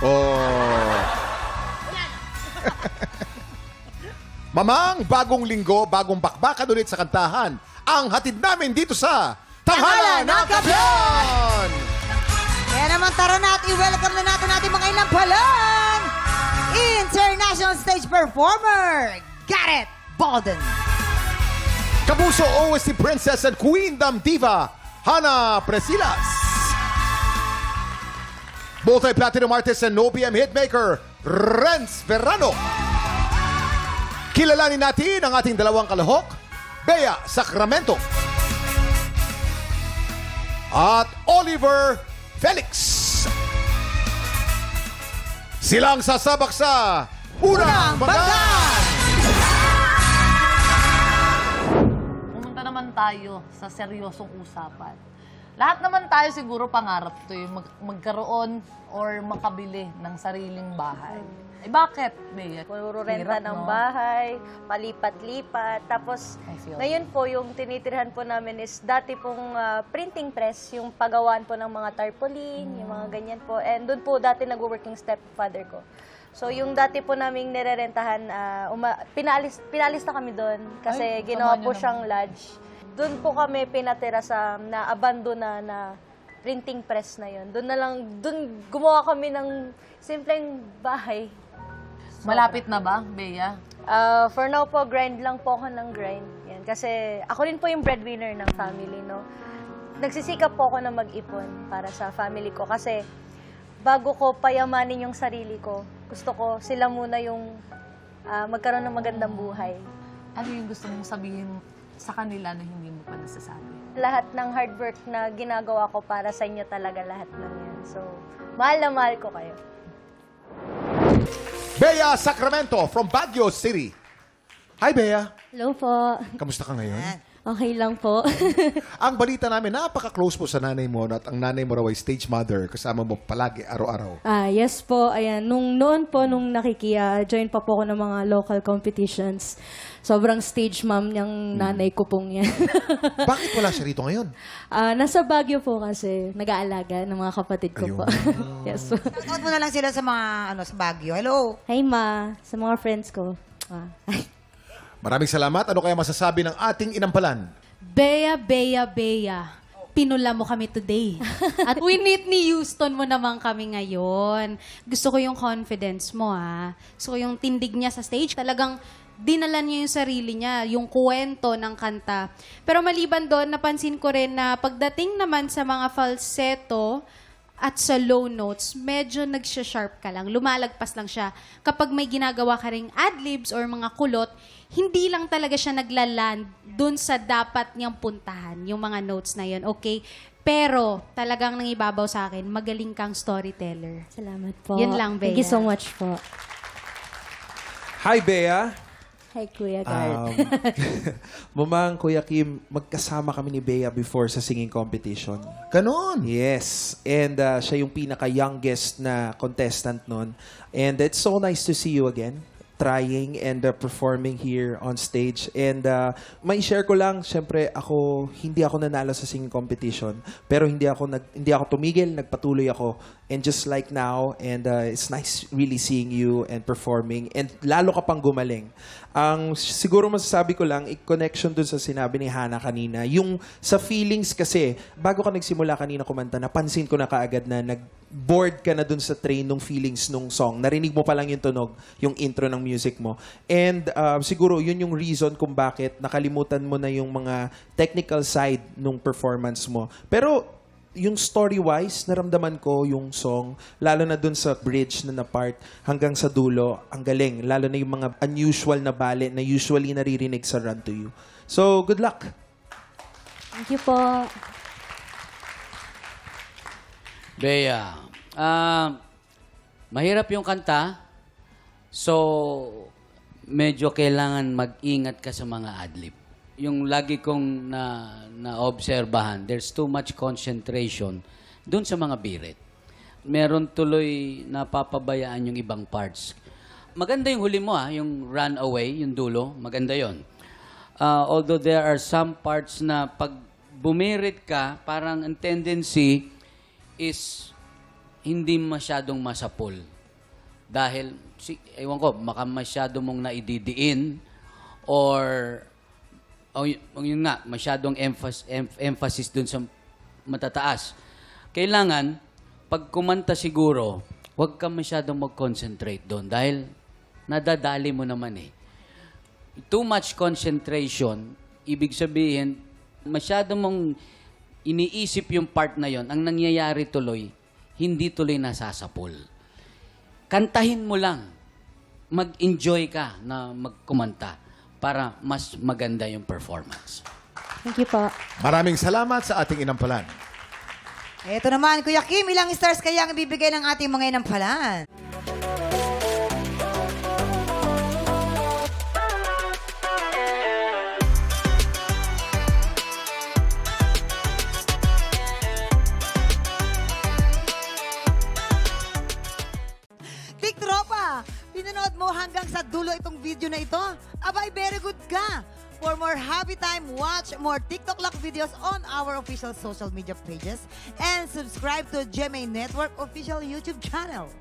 Oh. Mamang, bagong linggo, bagong bakbakan ulit sa kantahan. Ang hatid namin dito sa Tanghalan ng Kampiyon! Kaya naman tara na at i-welcome na natin ating mga inampalang international stage performer, Gareth Bolden. Kapuso OST Princess and Queen Dam Diva, Hana Presilas. Multi-platinum artist and OPM hitmaker, Renz Verano. Kilalanin natin ang ating dalawang kalahok, Bea Sacramento. At Oliver Felix. Silang sasabak sa Unang Banggan! Pumunta naman tayo sa seryosong usapan. Lahat naman tayo siguro pangarap to yung magkaroon or makabili ng sariling bahay. Eh bakit, Bea? Puro renta Hirap, ng no? bahay, palipat-lipat. Tapos, I feel ngayon po, yung tinitirhan po namin is dati pong printing press, yung pagawaan po ng mga tarpaulin, yung mga ganyan po. And doon po dati nag-working stepfather ko. So, yung dati po naming nirerentahan, pinalis na kami doon kasi Ay, ginawa sama po niyo siyang lodge. Doon po kami pinatira sa na-abandona na printing press na yun. Doon gumawa kami ng simpleng bahay. Malapit na ba, Bea? For now po, grind lang po ako ng grind. Yan. Kasi ako rin po yung breadwinner ng family, no? Nagsisikap po ako na mag-ipon para sa family ko. Kasi bago ko payamanin yung sarili ko, gusto ko sila muna yung magkaroon ng magandang buhay. Ano yung gusto mong sabihin sa kanila na hindi mo pa nasasabi? Lahat ng hard work na ginagawa ko para sa inyo talaga lahat ng yan. So, mahal na mahal ko kayo. Bea Sacramento from Baguio City. Hi, Bea. Hello po. Kamusta ka ngayon? Okay lang po. Ang balita namin, napaka-close po sa nanay mo at ang nanay mo raw ay stage mother. Kasama mo palagi, araw-araw. Yes po. Ayan, noon po, nung join pa po ako ng mga local competitions. Sobrang stage mom niyang nanay ko pong yan. Bakit wala siya rito ngayon? Nasa Baguio po kasi, nag-aalaga ng mga kapatid ko po. Yes po. Shoutout mo na lang sila sa mga sa Baguio. Hello. Hi ma, sa mga friends ko. Maraming salamat. Ano kaya masasabi ng ating inampalan? Bea, Bea, Bea. Pinula mo kami today. At Whitney Houston mo naman kami ngayon. Gusto ko yung confidence mo, ha. Gusto ko yung tindig niya sa stage. Talagang dinala niya yung sarili niya, yung kwento ng kanta. Pero maliban doon, napansin ko rin na pagdating naman sa mga falsetto at sa low notes, medyo nagsha-sharp ka lang. Lumalagpas lang siya. Kapag may ginagawa ka ring adlibs or mga kulot, hindi lang talaga siya naglaland dun sa dapat niyang puntahan, yung mga notes na yun, okay? Pero talagang nangibabaw sa akin, magaling kang storyteller. Salamat po. Yun lang, Bea. Thank you so much po. Hi, Bea. Hi, Kuya Garth. Mamang, Kuya Kim, magkasama kami ni Bea before sa singing competition. Ganon. Yes. And siya yung pinaka-youngest na contestant nun. And it's so nice to see you again, trying and performing here on stage. And may share ko lang, syempre hindi ako nanalo sa singing competition, pero hindi ako tumigil, nagpatuloy ako. And just like now, and it's nice really seeing you and performing, and lalo ka pang gumaling. Ang siguro masasabi ko lang, connection dun sa sinabi ni Hana kanina, yung sa feelings kasi, bago ka nagsimula kanina kumanta, napansin ko na kaagad na bored ka na dun sa train ng feelings nung song. Narinig mo pa lang yung tunog, yung intro ng music mo. And siguro yun yung reason kung bakit nakalimutan mo na yung mga technical side nung performance mo. Pero yung story-wise, naramdaman ko yung song, lalo na dun sa bridge na part hanggang sa dulo, ang galing. Lalo na yung mga unusual na bale na usually naririnig sa Run to You. So, good luck! Thank you po. Bea, mahirap yung kanta, so medyo kailangan mag-ingat ka sa mga adlib. Yung lagi kong na-obserbahan, there's too much concentration dun sa mga birit. Meron tuloy napapabayaan yung ibang parts. Maganda yung huli mo, yung run away, yung dulo, maganda yon. Although there are some parts na pag bumirit ka, parang ang tendency is hindi masyadong masapul. Dahil, ewan ko, baka masyado mong naididiin or yun nga, masyadong emphasis dun sa matataas. Kailangan, pag kumanta siguro, huwag ka masyadong mag-concentrate doon dahil nadadali mo naman eh. Too much concentration, ibig sabihin, masyado mong iniisip yung part na yon, ang nangyayari tuloy, hindi tuloy nasasapul. Kantahin mo lang, mag-enjoy ka na magkumanta para mas maganda yung performance. Thank you po. Maraming salamat sa ating inampalan. Ito naman, Kuya Kim, ilang stars kaya ang bibigay ng ating mga inampalan? Big Tropa, pinanood mo hanggang sa dulo itong video na ito? Abay, very good ka! For more happy time, watch more TikTok Lock videos on our official social media pages and subscribe to GMA Network official YouTube channel.